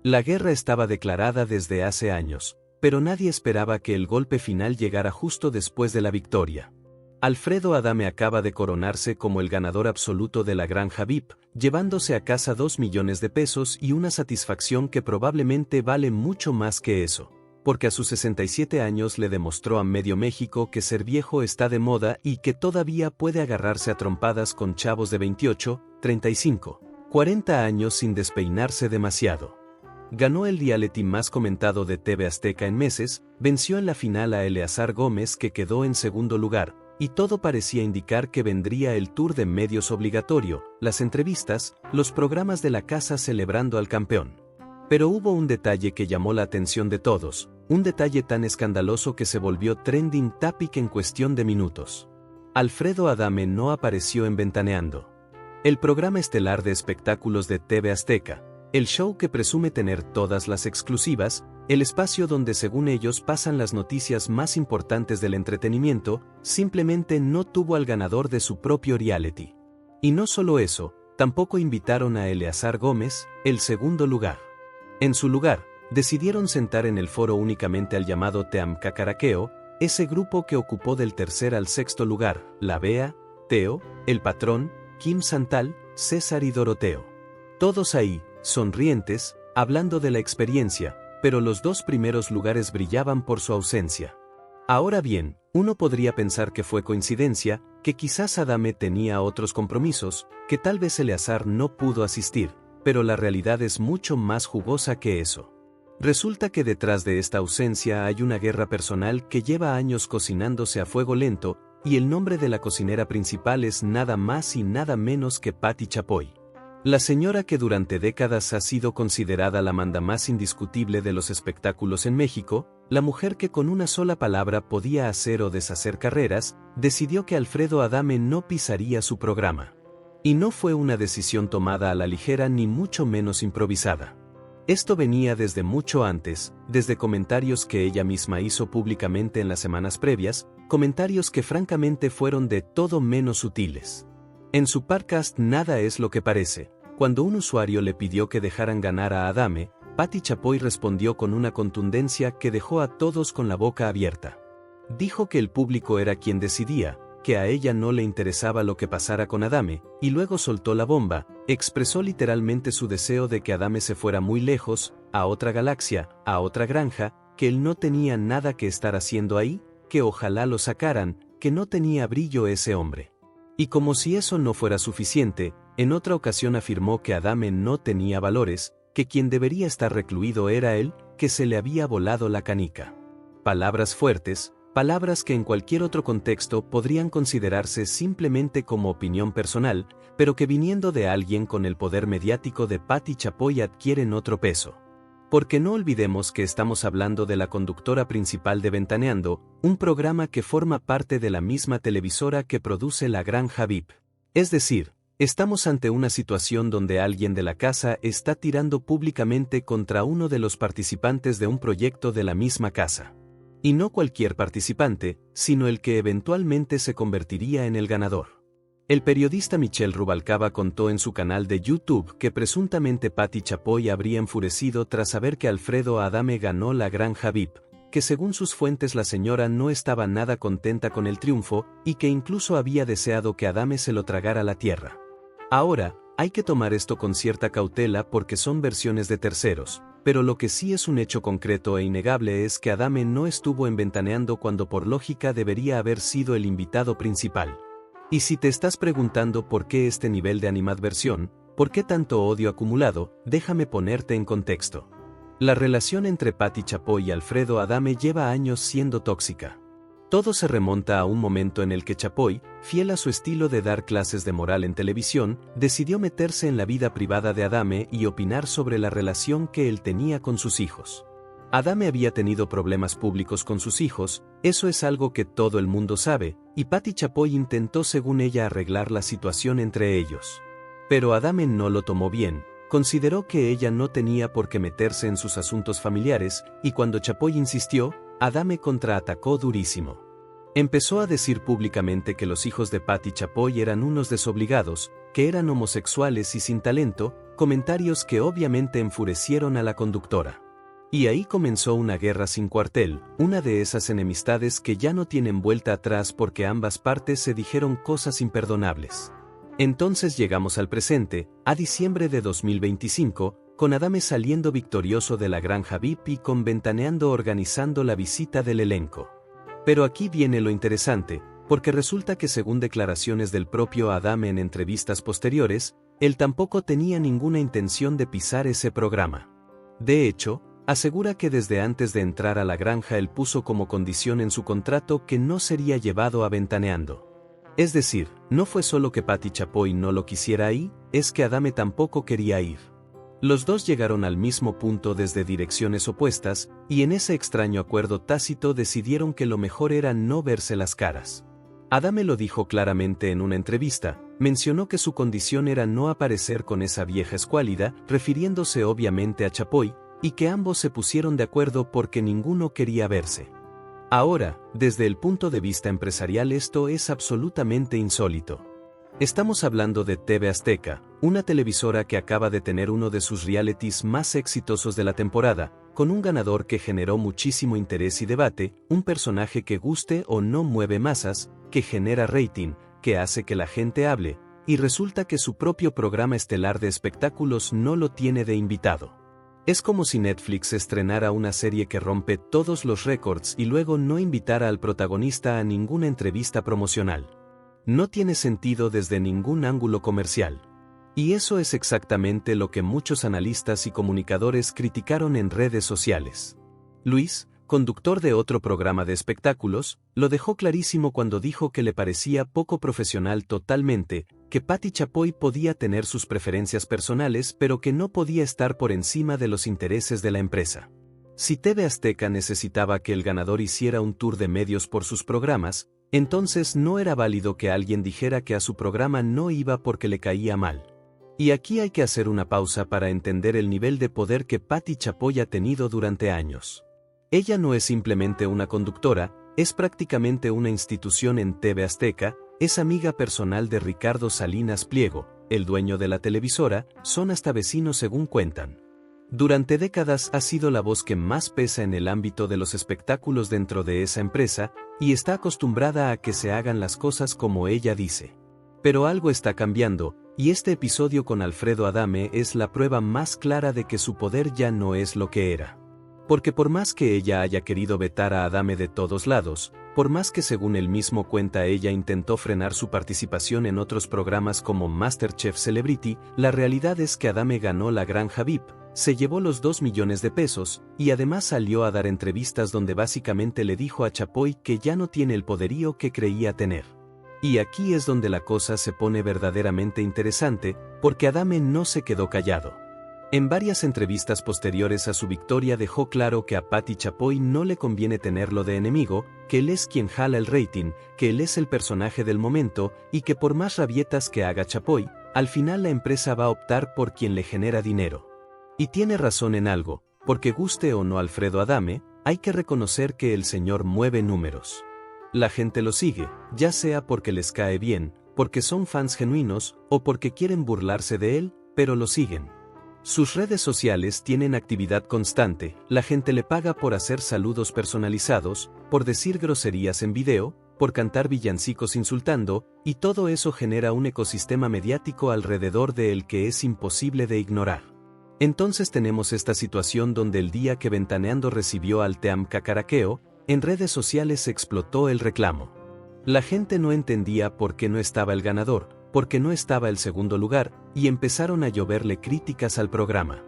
La guerra estaba declarada desde hace años, pero nadie esperaba que el golpe final llegara justo después de la victoria. Alfredo Adame acaba de coronarse como el ganador absoluto de la Granja VIP, llevándose a casa 2 millones de pesos y una satisfacción que probablemente vale mucho más que eso, porque a sus 67 años le demostró a medio México que ser viejo está de moda y que todavía puede agarrarse a trompadas con chavos de 28, 35, 40 años sin despeinarse demasiado. Ganó el reality más comentado de TV Azteca en meses, venció en la final a Eleazar Gómez que quedó en segundo lugar, y todo parecía indicar que vendría el tour de medios obligatorio, las entrevistas, los programas de la casa celebrando al campeón. Pero hubo un detalle que llamó la atención de todos, un detalle tan escandaloso que se volvió trending topic en cuestión de minutos. Alfredo Adame no apareció en Ventaneando, el programa estelar de espectáculos de TV Azteca, el show que presume tener todas las exclusivas, el espacio donde según ellos pasan las noticias más importantes del entretenimiento, simplemente no tuvo al ganador de su propio reality. Y no solo eso, tampoco invitaron a Eleazar Gómez, el segundo lugar. En su lugar, decidieron sentar en el foro únicamente al llamado Team Cacaraqueo, ese grupo que ocupó del tercer al sexto lugar, la Bea, Teo, el Patrón, Kim Santal, César y Doroteo. Todos ahí, sonrientes, hablando de la experiencia, pero los dos primeros lugares brillaban por su ausencia. Ahora bien, uno podría pensar que fue coincidencia, que quizás Adame tenía otros compromisos, que tal vez Eleazar no pudo asistir, pero la realidad es mucho más jugosa que eso. Resulta que detrás de esta ausencia hay una guerra personal que lleva años cocinándose a fuego lento, y el nombre de la cocinera principal es nada más y nada menos que Patti Chapoy. La señora que durante décadas ha sido considerada la mandamás indiscutible de los espectáculos en México, la mujer que con una sola palabra podía hacer o deshacer carreras, decidió que Alfredo Adame no pisaría su programa. Y no fue una decisión tomada a la ligera ni mucho menos improvisada. Esto venía desde mucho antes, desde comentarios que ella misma hizo públicamente en las semanas previas, comentarios que francamente fueron de todo menos sutiles. En su podcast Nada es lo que parece, cuando un usuario le pidió que dejaran ganar a Adame, Patti Chapoy respondió con una contundencia que dejó a todos con la boca abierta. Dijo que el público era quien decidía, que a ella no le interesaba lo que pasara con Adame, y luego soltó la bomba, expresó literalmente su deseo de que Adame se fuera muy lejos, a otra galaxia, a otra granja, que él no tenía nada que estar haciendo ahí, que ojalá lo sacaran, que no tenía brillo ese hombre. Y como si eso no fuera suficiente, en otra ocasión afirmó que Adame no tenía valores, que quien debería estar recluido era él, que se le había volado la canica. Palabras fuertes, palabras que en cualquier otro contexto podrían considerarse simplemente como opinión personal, pero que viniendo de alguien con el poder mediático de Patti Chapoy adquieren otro peso. Porque no olvidemos que estamos hablando de la conductora principal de Ventaneando, un programa que forma parte de la misma televisora que produce La Granja VIP. Es decir, estamos ante una situación donde alguien de la casa está tirando públicamente contra uno de los participantes de un proyecto de la misma casa. Y no cualquier participante, sino el que eventualmente se convertiría en el ganador. El periodista Michelle Rubalcaba contó en su canal de YouTube que presuntamente Patti Chapoy habría enfurecido tras saber que Alfredo Adame ganó la Granja VIP, que según sus fuentes la señora no estaba nada contenta con el triunfo y que incluso había deseado que Adame se lo tragara la tierra. Ahora, hay que tomar esto con cierta cautela porque son versiones de terceros, pero lo que sí es un hecho concreto e innegable es que Adame no estuvo en Ventaneando cuando por lógica debería haber sido el invitado principal. Y si te estás preguntando por qué este nivel de animadversión, por qué tanto odio acumulado, déjame ponerte en contexto. La relación entre Patti Chapoy y Alfredo Adame lleva años siendo tóxica. Todo se remonta a un momento en el que Chapoy, fiel a su estilo de dar clases de moral en televisión, decidió meterse en la vida privada de Adame y opinar sobre la relación que él tenía con sus hijos. Adame había tenido problemas públicos con sus hijos, eso es algo que todo el mundo sabe, y Patti Chapoy intentó según ella arreglar la situación entre ellos. Pero Adame no lo tomó bien, consideró que ella no tenía por qué meterse en sus asuntos familiares, y cuando Chapoy insistió, Adame contraatacó durísimo. Empezó a decir públicamente que los hijos de Patti Chapoy eran unos desobligados, que eran homosexuales y sin talento, comentarios que obviamente enfurecieron a la conductora. Y ahí comenzó una guerra sin cuartel, una de esas enemistades que ya no tienen vuelta atrás porque ambas partes se dijeron cosas imperdonables. Entonces llegamos al presente, a diciembre de 2025, con Adame saliendo victorioso de la granja VIP y con Ventaneando organizando la visita del elenco. Pero aquí viene lo interesante, porque resulta que según declaraciones del propio Adame en entrevistas posteriores, él tampoco tenía ninguna intención de pisar ese programa. De hecho, asegura que desde antes de entrar a la granja él puso como condición en su contrato que no sería llevado a Ventaneando. Es decir, no fue solo que Patti Chapoy no lo quisiera ahí, es que Adame tampoco quería ir. Los dos llegaron al mismo punto desde direcciones opuestas, y en ese extraño acuerdo tácito decidieron que lo mejor era no verse las caras. Adame lo dijo claramente en una entrevista, mencionó que su condición era no aparecer con esa vieja escuálida, refiriéndose obviamente a Chapoy, y que ambos se pusieron de acuerdo porque ninguno quería verse. Ahora, desde el punto de vista empresarial esto es absolutamente insólito. Estamos hablando de TV Azteca, una televisora que acaba de tener uno de sus realities más exitosos de la temporada, con un ganador que generó muchísimo interés y debate, un personaje que guste o no mueve masas, que genera rating, que hace que la gente hable, y resulta que su propio programa estelar de espectáculos no lo tiene de invitado. Es como si Netflix estrenara una serie que rompe todos los récords y luego no invitara al protagonista a ninguna entrevista promocional. No tiene sentido desde ningún ángulo comercial. Y eso es exactamente lo que muchos analistas y comunicadores criticaron en redes sociales. Luis, conductor de otro programa de espectáculos, lo dejó clarísimo cuando dijo que le parecía poco profesional totalmente, que Patti Chapoy podía tener sus preferencias personales pero que no podía estar por encima de los intereses de la empresa. Si TV Azteca necesitaba que el ganador hiciera un tour de medios por sus programas, entonces no era válido que alguien dijera que a su programa no iba porque le caía mal. Y aquí hay que hacer una pausa para entender el nivel de poder que Patti Chapoy ha tenido durante años. Ella no es simplemente una conductora, es prácticamente una institución en TV Azteca, es amiga personal de Ricardo Salinas Pliego, el dueño de la televisora, son hasta vecinos según cuentan. Durante décadas ha sido la voz que más pesa en el ámbito de los espectáculos dentro de esa empresa, y está acostumbrada a que se hagan las cosas como ella dice. Pero algo está cambiando, y este episodio con Alfredo Adame es la prueba más clara de que su poder ya no es lo que era. Porque por más que ella haya querido vetar a Adame de todos lados, por más que según él mismo cuenta ella intentó frenar su participación en otros programas como MasterChef Celebrity, la realidad es que Adame ganó la granja VIP, se llevó los 2 millones de pesos, y además salió a dar entrevistas donde básicamente le dijo a Chapoy que ya no tiene el poderío que creía tener. Y aquí es donde la cosa se pone verdaderamente interesante, porque Adame no se quedó callado. En varias entrevistas posteriores a su victoria dejó claro que a Patti Chapoy no le conviene tenerlo de enemigo, que él es quien jala el rating, que él es el personaje del momento, y que por más rabietas que haga Chapoy, al final la empresa va a optar por quien le genera dinero. Y tiene razón en algo, porque guste o no Alfredo Adame, hay que reconocer que el señor mueve números. La gente lo sigue, ya sea porque les cae bien, porque son fans genuinos, o porque quieren burlarse de él, pero lo siguen. Sus redes sociales tienen actividad constante, la gente le paga por hacer saludos personalizados, por decir groserías en video, por cantar villancicos insultando, y todo eso genera un ecosistema mediático alrededor de él que es imposible de ignorar. Entonces tenemos esta situación donde el día que Ventaneando recibió al Team Cacaraqueo, en redes sociales explotó el reclamo. La gente no entendía por qué no estaba el ganador, por qué no estaba el segundo lugar, y empezaron a lloverle críticas al programa.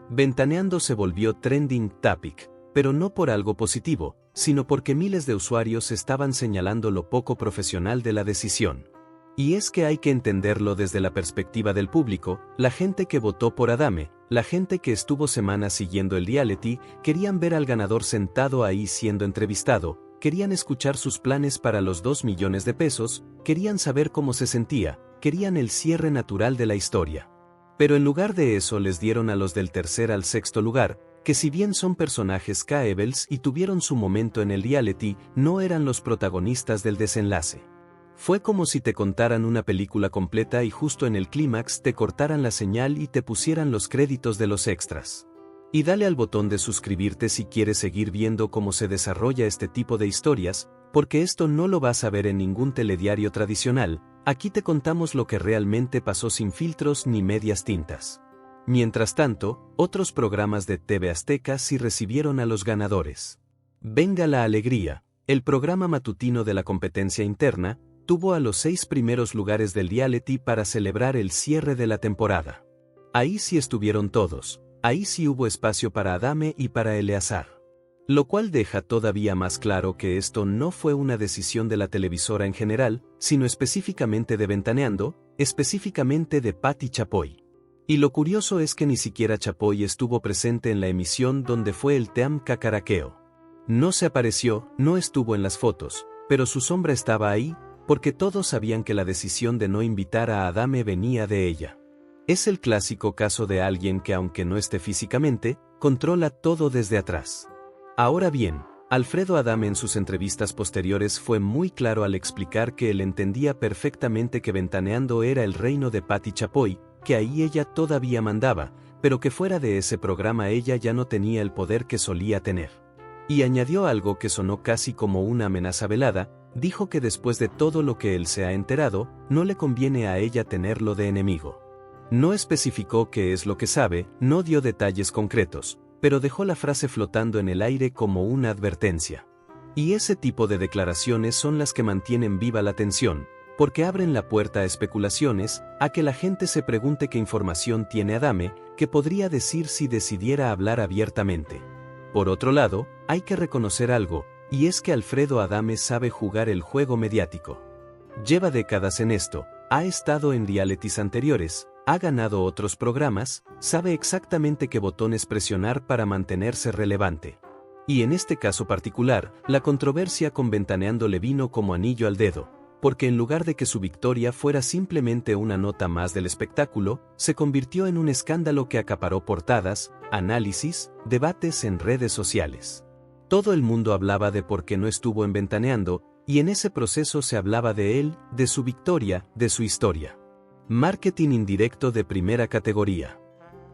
Ventaneando se volvió trending topic, pero no por algo positivo, sino porque miles de usuarios estaban señalando lo poco profesional de la decisión. Y es que hay que entenderlo desde la perspectiva del público, la gente que votó por Adame, la gente que estuvo semanas siguiendo el reality, querían ver al ganador sentado ahí siendo entrevistado, querían escuchar sus planes para los 2 millones de pesos, querían saber cómo se sentía, querían el cierre natural de la historia. Pero en lugar de eso les dieron a los del tercer al sexto lugar, que si bien son personajes caebles y tuvieron su momento en el reality, no eran los protagonistas del desenlace. Fue como si te contaran una película completa y justo en el clímax te cortaran la señal y te pusieran los créditos de los extras. Y dale al botón de suscribirte si quieres seguir viendo cómo se desarrolla este tipo de historias, porque esto no lo vas a ver en ningún telediario tradicional. Aquí te contamos lo que realmente pasó sin filtros ni medias tintas. Mientras tanto, otros programas de TV Azteca sí recibieron a los ganadores. Venga la alegría, el programa matutino de la competencia interna, tuvo a los 6 primeros lugares del reality para celebrar el cierre de la temporada. Ahí sí estuvieron todos, ahí sí hubo espacio para Adame y para Eleazar. Lo cual deja todavía más claro que esto no fue una decisión de la televisora en general, sino específicamente de Ventaneando, específicamente de Pati Chapoy. Y lo curioso es que ni siquiera Chapoy estuvo presente en la emisión donde fue el Team Cacaraqueo. No se apareció, no estuvo en las fotos, pero su sombra estaba ahí, porque todos sabían que la decisión de no invitar a Adame venía de ella. Es el clásico caso de alguien que aunque no esté físicamente, controla todo desde atrás. Ahora bien, Alfredo Adame en sus entrevistas posteriores fue muy claro al explicar que él entendía perfectamente que Ventaneando era el reino de Pati Chapoy, que ahí ella todavía mandaba, pero que fuera de ese programa ella ya no tenía el poder que solía tener. Y añadió algo que sonó casi como una amenaza velada, dijo que después de todo lo que él se ha enterado, no le conviene a ella tenerlo de enemigo. No especificó qué es lo que sabe, no dio detalles concretos, pero dejó la frase flotando en el aire como una advertencia. Y ese tipo de declaraciones son las que mantienen viva la tensión, porque abren la puerta a especulaciones, a que la gente se pregunte qué información tiene Adame, que podría decir si decidiera hablar abiertamente. Por otro lado, hay que reconocer algo, y es que Alfredo Adame sabe jugar el juego mediático. Lleva décadas en esto, ha estado en realities anteriores, ha ganado otros programas, sabe exactamente qué botones presionar para mantenerse relevante. Y en este caso particular, la controversia con Ventaneando le vino como anillo al dedo, porque en lugar de que su victoria fuera simplemente una nota más del espectáculo, se convirtió en un escándalo que acaparó portadas, análisis, debates en redes sociales. Todo el mundo hablaba de por qué no estuvo en Ventaneando, y en ese proceso se hablaba de él, de su victoria, de su historia. Marketing indirecto de primera categoría.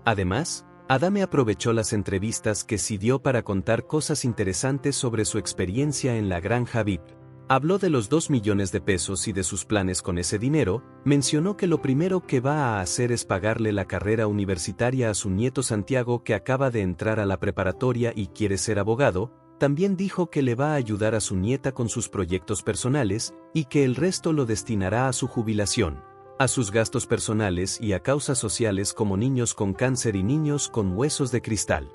Además, Adame aprovechó las entrevistas que sí dio para contar cosas interesantes sobre su experiencia en la granja VIP. Habló de los 2 millones de pesos y de sus planes con ese dinero, mencionó que lo primero que va a hacer es pagarle la carrera universitaria a su nieto Santiago que acaba de entrar a la preparatoria y quiere ser abogado, también dijo que le va a ayudar a su nieta con sus proyectos personales y que el resto lo destinará a su jubilación, a sus gastos personales y a causas sociales como niños con cáncer y niños con huesos de cristal.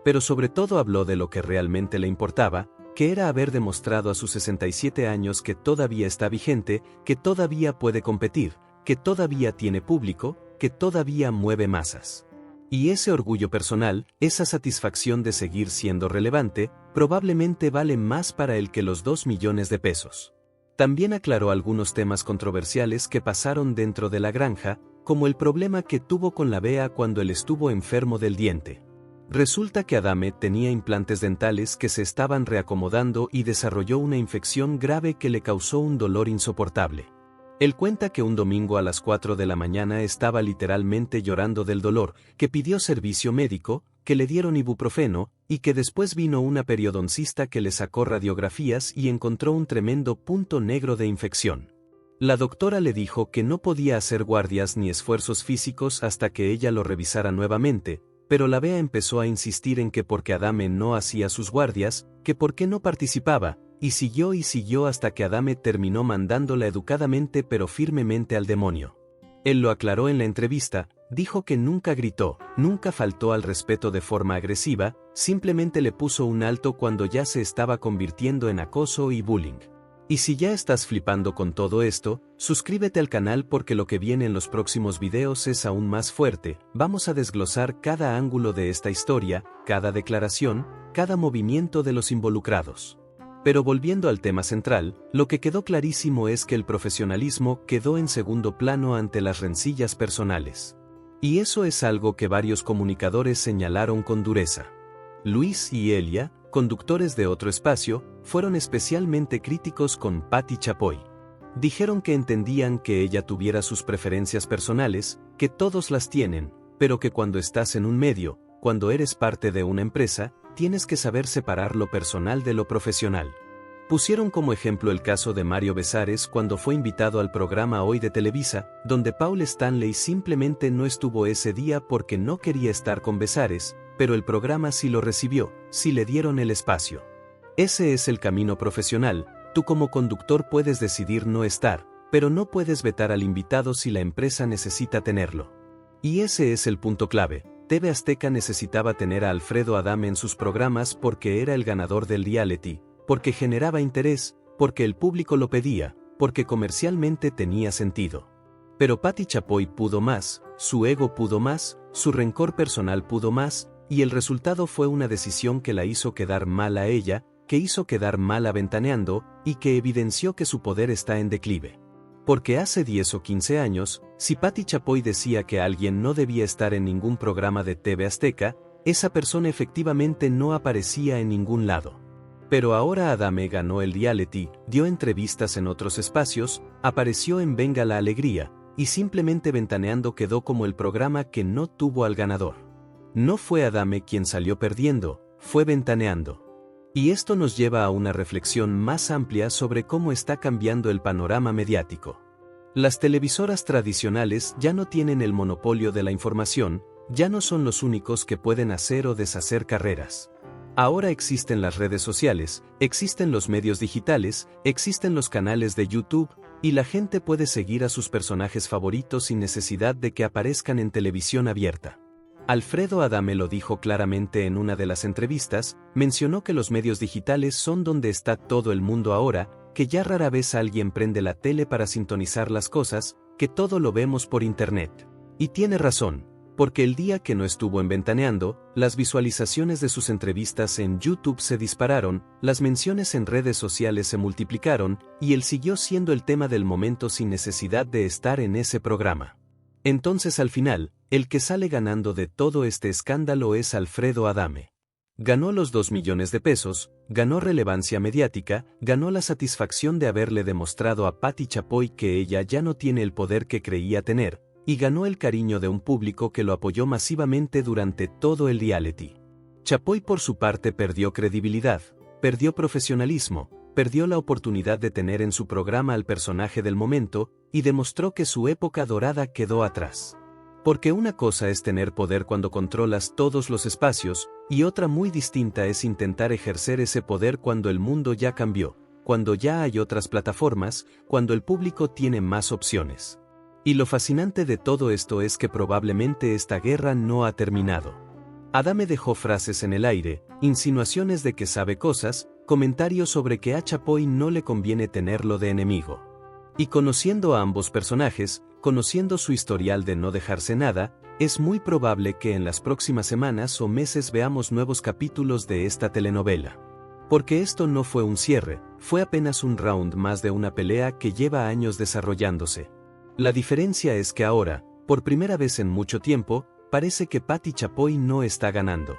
Pero sobre todo habló de lo que realmente le importaba, que era haber demostrado a sus 67 años que todavía está vigente, que todavía puede competir, que todavía tiene público, que todavía mueve masas. Y ese orgullo personal, esa satisfacción de seguir siendo relevante, probablemente vale más para él que los 2 millones de pesos. También aclaró algunos temas controversiales que pasaron dentro de la granja, como el problema que tuvo con la Bea cuando él estuvo enfermo del diente. Resulta que Adame tenía implantes dentales que se estaban reacomodando y desarrolló una infección grave que le causó un dolor insoportable. Él cuenta que un domingo a las 4 de la mañana estaba literalmente llorando del dolor, que pidió servicio médico, que le dieron ibuprofeno, y que después vino una periodoncista que le sacó radiografías y encontró un tremendo punto negro de infección. La doctora le dijo que no podía hacer guardias ni esfuerzos físicos hasta que ella lo revisara nuevamente, pero la Bea empezó a insistir en que porque Adame no hacía sus guardias, que por qué no participaba, y siguió hasta que Adame terminó mandándola educadamente pero firmemente al demonio. Él lo aclaró en la entrevista, dijo que nunca gritó, nunca faltó al respeto de forma agresiva, simplemente le puso un alto cuando ya se estaba convirtiendo en acoso y bullying. Y si ya estás flipando con todo esto, suscríbete al canal porque lo que viene en los próximos videos es aún más fuerte. Vamos a desglosar cada ángulo de esta historia, cada declaración, cada movimiento de los involucrados. Pero volviendo al tema central, lo que quedó clarísimo es que el profesionalismo quedó en segundo plano ante las rencillas personales. Y eso es algo que varios comunicadores señalaron con dureza. Luis y Elia, conductores de Otro Espacio, fueron especialmente críticos con Pati Chapoy. Dijeron que entendían que ella tuviera sus preferencias personales, que todos las tienen, pero que cuando estás en un medio, cuando eres parte de una empresa, tienes que saber separar lo personal de lo profesional. Pusieron como ejemplo el caso de Mario Besares cuando fue invitado al programa Hoy de Televisa, donde Paul Stanley simplemente no estuvo ese día porque no quería estar con Besares, pero el programa sí lo recibió, sí le dieron el espacio. Ese es el camino profesional. Tú como conductor puedes decidir no estar, pero no puedes vetar al invitado si la empresa necesita tenerlo. Y ese es el punto clave. TV Azteca necesitaba tener a Alfredo Adame en sus programas porque era el ganador del reality, porque generaba interés, porque el público lo pedía, porque comercialmente tenía sentido. Pero Pati Chapoy pudo más, su ego pudo más, su rencor personal pudo más, y el resultado fue una decisión que la hizo quedar mal a ella, que hizo quedar mal a Ventaneando, y que evidenció que su poder está en declive. Porque hace 10 o 15 años, si Pati Chapoy decía que alguien no debía estar en ningún programa de TV Azteca, esa persona efectivamente no aparecía en ningún lado. Pero ahora Adame ganó el reality, dio entrevistas en otros espacios, apareció en Venga la Alegría, y simplemente Ventaneando quedó como el programa que no tuvo al ganador. No fue Adame quien salió perdiendo, fue Ventaneando. Y esto nos lleva a una reflexión más amplia sobre cómo está cambiando el panorama mediático. Las televisoras tradicionales ya no tienen el monopolio de la información, ya no son los únicos que pueden hacer o deshacer carreras. Ahora existen las redes sociales, existen los medios digitales, existen los canales de YouTube, y la gente puede seguir a sus personajes favoritos sin necesidad de que aparezcan en televisión abierta. Alfredo Adame lo dijo claramente en una de las entrevistas, mencionó que los medios digitales son donde está todo el mundo ahora, que ya rara vez alguien prende la tele para sintonizar las cosas, que todo lo vemos por internet. Y tiene razón, porque el día que no estuvo en Ventaneando, las visualizaciones de sus entrevistas en YouTube se dispararon, las menciones en redes sociales se multiplicaron, y él siguió siendo el tema del momento sin necesidad de estar en ese programa. Entonces al final, el que sale ganando de todo este escándalo es Alfredo Adame. Ganó los 2 millones de pesos, ganó relevancia mediática, ganó la satisfacción de haberle demostrado a Pati Chapoy que ella ya no tiene el poder que creía tener, y ganó el cariño de un público que lo apoyó masivamente durante todo el reality. Chapoy por su parte perdió credibilidad, perdió profesionalismo, perdió la oportunidad de tener en su programa al personaje del momento, y demostró que su época dorada quedó atrás. Porque una cosa es tener poder cuando controlas todos los espacios, y otra muy distinta es intentar ejercer ese poder cuando el mundo ya cambió, cuando ya hay otras plataformas, cuando el público tiene más opciones. Y lo fascinante de todo esto es que probablemente esta guerra no ha terminado. Adame dejó frases en el aire, insinuaciones de que sabe cosas, comentarios sobre que a Chapoy no le conviene tenerlo de enemigo. Y conociendo a ambos personajes, conociendo su historial de no dejarse nada, es muy probable que en las próximas semanas o meses veamos nuevos capítulos de esta telenovela. Porque esto no fue un cierre, fue apenas un round más de una pelea que lleva años desarrollándose. La diferencia es que ahora, por primera vez en mucho tiempo, parece que Pati Chapoy no está ganando.